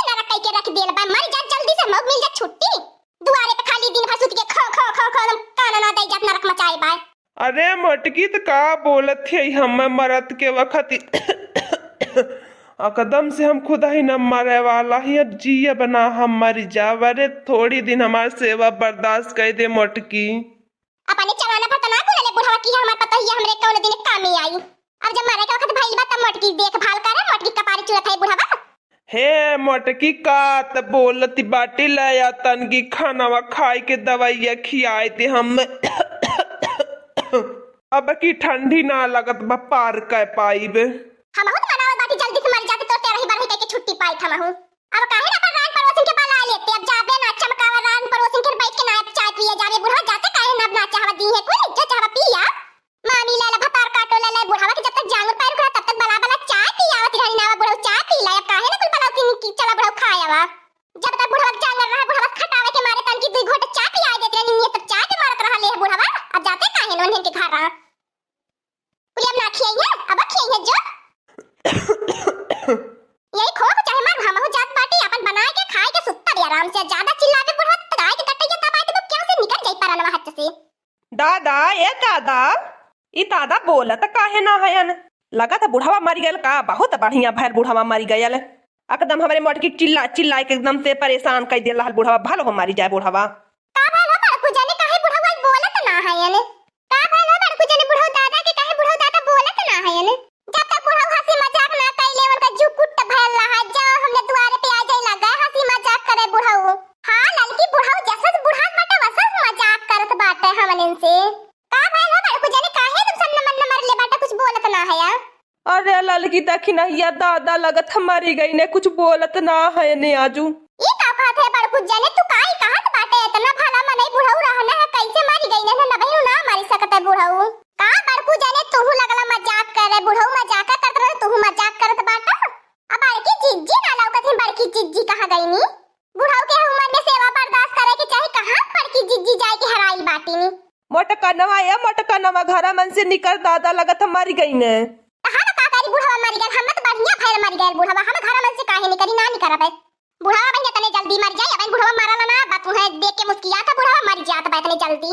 नरक कई के रख देल बा। मर जा जल्दी से, मौक मिल जा छुट्टी। दुआरे पे खाली दिन भर सुत के खो खो खो खो काना ना दे जात नरक मचाए बा। अरे मोटकी तो का बोलत है हम मरत के वक्त कदम से हम खुदा ही न मरे वाला ही अब जिया बना हम मर जाव। अरे थोड़ी दिन हमारी सेवा बर्दाश्त कर दे मोटकी। अपने चलाना पर तना बोले बुढ़वा की हमार पता ही हमरे कौन दिन काम में आई। अब जब मरे के वक्त भइल बा त मोटकी देखभाल करे, मोटकी कपारी चुरत है बुढ़वा। हे मोटकी का त बोलती बाटी लाया तन की खाना खाए के दवाइया खियाए थे हम अब की ठंडी ना लगत बा पार कर पाइब। हम बहुत मनावत बाटी जल्दी से मर जाते तो तेरा ही बार ही के छुट्टी पाई था महू। अब काहे ना पर रान पड़ोसन के बला लेते। अब जाबे ना चमकावा रान पड़ोसन के बैठ के ना चाय पिए जाबे बुढ़वा जाते काहे ना ना चाहवा दी है कोई जो चाहवा पिया। मामी ले ले भतार काटो ले ले बुढ़वा के जब तक जांगर पैर खुला तब तक बला बला चाय पियावत रही ना बुढ़वा चाय पी ले। अब काहे ना कुल बला की चला बुढ़वा खायावा। जब तक बुढ़वा जांगर रहा बुढ़वा खटावे के मारे तन की दुई घोट चाय पिया देते रही नहीं तब चाय पे मारत रहा ले बुढ़वा। अब जाते काहे ना उन्हें के घर रहा कुल अब ना खियाइए अब खियाइए जो यही खो को चाहे मार हम हो जात बाटी अपन बनाए के खाए के सुत्ता भी आराम से। ज्यादा चिल्लावे बुढ़वा गाय के कटैया तब आए तो क्या से निकल जाई परनवा हाथ से। दादा ए दादा ई दादा बोलत काहे ना हयन। लगा था बुढ़वा मर गयल का। बहुत बढ़िया भैर बुढ़वा मर गयल। एकदम हमारे मोटकी चिल्ला चिल्ला के एकदम से परेशान कर दिया बुढ़वा। भलो हो मारी जाए बुढ़वा। का भलो बड़कू जाने काहे बुढ़वा बोलत ना हयन। का भलो बड़कू जाने बुढ़वा दादा के काहे बुढ़वा दादा बोलत ना हयन। जब तक बुढ़वा हंसी मजाक ना कैले उनका जुकुट भैल रहा जाओ हमने दुआरे पे आ जाए लगा हंसी मजाक करे बुढ़वा। हां लड़की बुढ़वा जैसा बुढ़ा बटा वैसा मजाक करत बाटे हमन से। का भलो बड़कू जाने काहे तुम सन मन मर ले बाटा कुछ बोलत ना हया। अरे लड़की देखी ना या दादा लगत हमारी गई ने कुछ बोलत ना है ने आजू। ई का बात है बड़कू जाने तू काई कहत बाटे इतना भला मनई बुढ़ऊ रहना है कैसे मारी गई ने ना बहिनु ना मारी सकत है बुढ़ऊ। का बड़कू जाने तू लगला मजाक करे बुढ़ऊ मजाक करत रहे तू मजाक करत बाटा। अब बड़की जिज्जी ना लौकत है बड़की जिज्जी कहां गई नी। बुढ़ऊ के उम्र में सेवा बर्दाश्त करे के चाहे कहां बड़की जिज्जी जाए के हराई बाटी नी। मोटका नवा या मोटका नवा घरा मन से निकल दादा लगत हमारी गई ने। हम का करी बुढ़वा मर गए हम तो बढ़िया भैर मर गए बुढ़वा। हम घर मन से काहे निकली ना निकरबे बुढ़वा बहिने तने जल्दी मर जाए। अब बुढ़वा मरला ना बात है देख के मुस्कियात बुढ़वा मर जात बा तने जल्दी।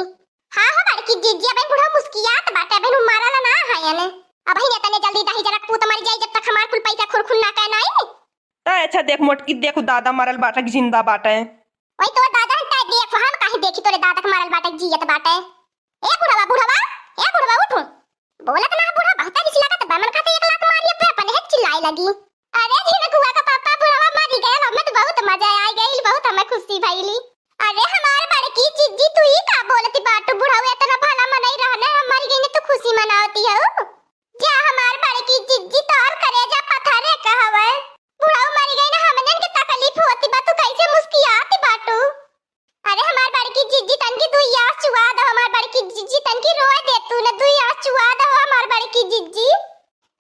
हां हो बड़की जिज्जी अब बुढ़वा मुस्कियात बाटे बहनु मरला ना है ने। अब बहिने तने जल्दी दही जरा पूत मर जाए जब तक हमार कुल पैसा खुरखुर ना कहना आई। ता अच्छा देख मोटकी देखो दादा मरल बाटे कि जिंदा बाटे। ओए तो दादा हंता देख हम काहे देखी तोरे दादा के मरल बाटे जियत बाटे। ए बुढ़वा बुढ़वा ए बुढ़वा उठ बोलत ना बुढ़वा बहुत बिच लागत बमन खाते एक लात मारिए पे अपन है चिल्लाए लगी। अरे झिनकुआ का पापा बुढ़वा मर गया हमें तो बहुत मजा आ गई बहुत हमें खुशी भइली। अरे हमार बड़की जिज्जी तू ही का बोलती बात बुढ़वा इतना भला मनई रहने मर गई ने तो खुशी मनावती हो। जा हमार बड़की जिज्जी तोर करे जा पथरे कहवे बुढ़वा मर गई ना हमने के तकलीफ होती बा तू कैसे मुस्कियाती बाटू। अरे हमार बड़की जिज्जी तन की दुई आंख चुआ दो हमार बड़की जिज्जी तन की रोए दे तू ने दुई आंख चुआ दो हमार बड़की जिज्जी।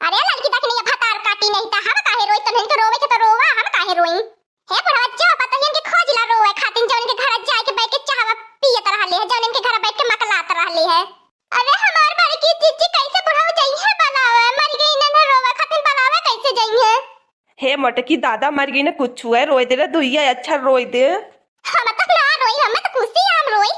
अरे लड़की तक नहीं भतार काटी नहीं ता हम काहे रोई तन के रोवे के तो रोवा हम काहे रोई। हे बुढ़वा जो पता है इनके खोजला रोए खातिन जो इनके घर जाए के बैठ के चाहवा पियत रहले है जो इनके घर बैठ के मकलात रहले है। अरे हमार बड़की जिज्जी कैसे बुढ़वा जाई है बनावे मर गई ना रोवा खातिन बनावे कैसे जाई है। हे मोटकी दादा मर गई ने कुछ हुए रोई दे रे दुइया अच्छा रोई दे। हम तो ना रोई हम तो खुशी हम रोई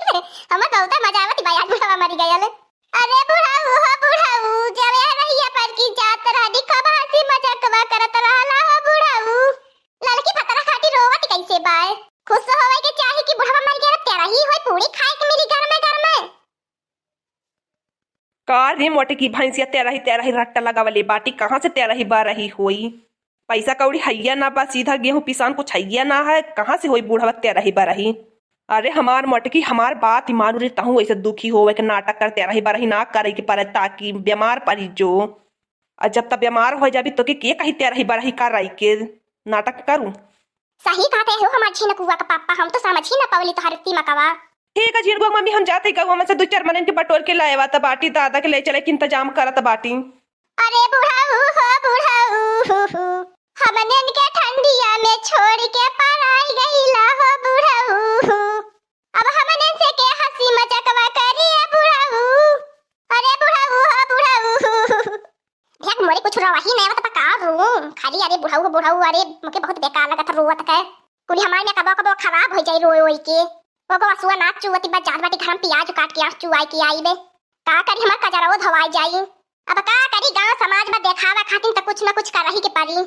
हम बहुत मजा आवत बा यार बुढ़वा मर गया ले। अरे बुढ़ाऊ हो बुढ़ाऊ जब रहिया पर की जात रहनी कब हंसी मजाकवा करत रहला हो बुढ़ाऊ। लड़की पतरा खाटी रोवत कैसे बा खुश होवे के चाहे कि बुढ़वा मर गया तेरा ही होई पूरी खाए के मिली घर में। का रे मोटकी भैंसिया तेरा ही रट्टा लगावले बाटी कहां से तेरा ही बा रही होई। पैसा कौड़ी हैया ना बा सीधा गेहूं पिसान कुछ हैया ना है कहां से होई बूढ़ा तेरा ही बा रही। अरे हमार मोटकी हमार बात मानू रे तहु ऐसे दुखी होवे के नाटक करते रही बारही ना करे के पर ताकि बीमार पड़ी जो। और जब तक बीमार हो जाबी तो के कही तेरा ही बारही कराई के नाटक करूं। सही कहते हो हमार झिनकुआ का पापा हम तो समझ ही ना पावली तो हरती मकवा। ठीक है झिनकुआ मम्मी हम जाते गऊ में से 2-4 मन के बटोर के लाएवा त बाटी दादा के ले चले के इंतजाम करत बाटी। अरे बुढ़ाऊ हो बुढ़ाऊ हमने इनके ठंडिया में छोड़ के पराई गईला हो बुढ़ाऊ। अब हमने से के हंसी मजाकवा करिए बुढ़ाऊ। अरे बुढ़ाऊ हो बुढ़ाऊ देख मोरे कुछ रवा ही नहीं आवत पका रू खाली लगी अरे बुढ़ाऊ अरे मुके बहुत बेकार लगत रोवत के कुली हमार में कबो कबो खराब हो जाई रोई के वो असुआ नाच चुवती बा जात बाटी घर में प्याज काट के आस चुवाई के आई बे का करी हमार कजराओ धवाई जाई अब का करी गांव समाज में देखावा खातिर त कुछ न कुछ करही के पड़ी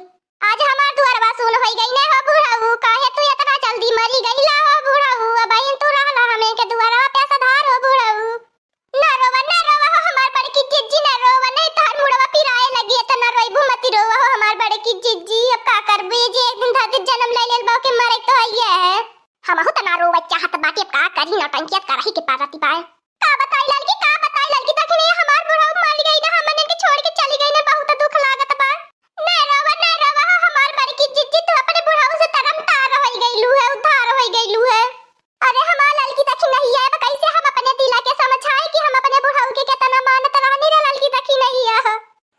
आज हमार दुआरवा सुन होई गई ने हो बुढ़ाऊ काहे तू इतना जल्दी मरी गईला हो बुढ़ाऊ अब इन तू रहला हमें के दुआरवा पे सधार हो बुढ़ाऊ ना रोवा हो हमार बड़की जिज्जी ना रोवा नहीं तार मुड़वा पिराए लगी त ना रोइबू मती रोवा हो हमार बड़की जिज्जी अब का करबे जे एक दिन धरती जन्म ले लेल बा के मरे तो हइए हमहु त ना रोवा चाहत बाकी अब का करी नौटंकियत करही के पारती पाए का बताई लड़की तखने हमार बुढ़ाऊ मार गई ना हमने के छोड़ के चली गई ने बहुत दुख लागत बा ना रोवा हो हमार बड़की जिज्जी तू अपने बुढ़ाऊ से तरम तार होई गईलू है उधार होई गईलू है अरे हमार लड़की तक नहीं है कैसे हम अपने दिला के समझाए कि हम अपने बुढ़ाऊ के कितना मानत रहनी रे लड़की तक नहीं है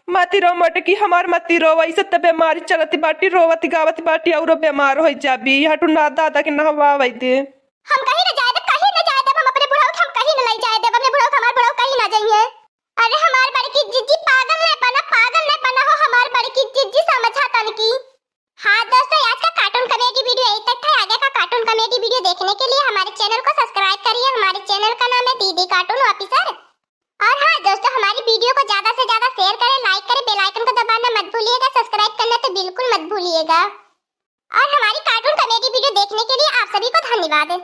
मती रो मटकी हमार मती रो वैसे त बीमारी चलती बाटी रोवती गावती बाटी और बीमार हो जाबी हटू ना दादा के नहवावई दे हम कहीं न जाए दे हम अपने बुढ़ाऊ हम कहीं न ले जाए दे अपने बुढ़ाऊ हमार बुढ़ाऊ कहीं ना जाइए अरे हमार बड़की जिज्जी पागल नहीं बना हो हमार बड़की जिज्जी समझा तन की हाँ दोस्तों आज का कार्टून कॉमेडी वीडियो यही तक था आगे का कार्टून कॉमेडी वीडियो देखने के लिए हमारे चैनल को सब्सक्राइब करिए हमारे चैनल का नाम है दीदी कार्टून ऑफिसर और हाँ दोस्तों हमारी वीडियो को ज्यादा से ज्यादा शेयर करें लाइक करें बेल आइकन को दबाना मत भूलिएगा सब्सक्राइब करना तो बिल्कुल मत भूलिएगा और हमारी कार्टून कॉमेडी वीडियो देखने के लिए आप सभी को धन्यवाद।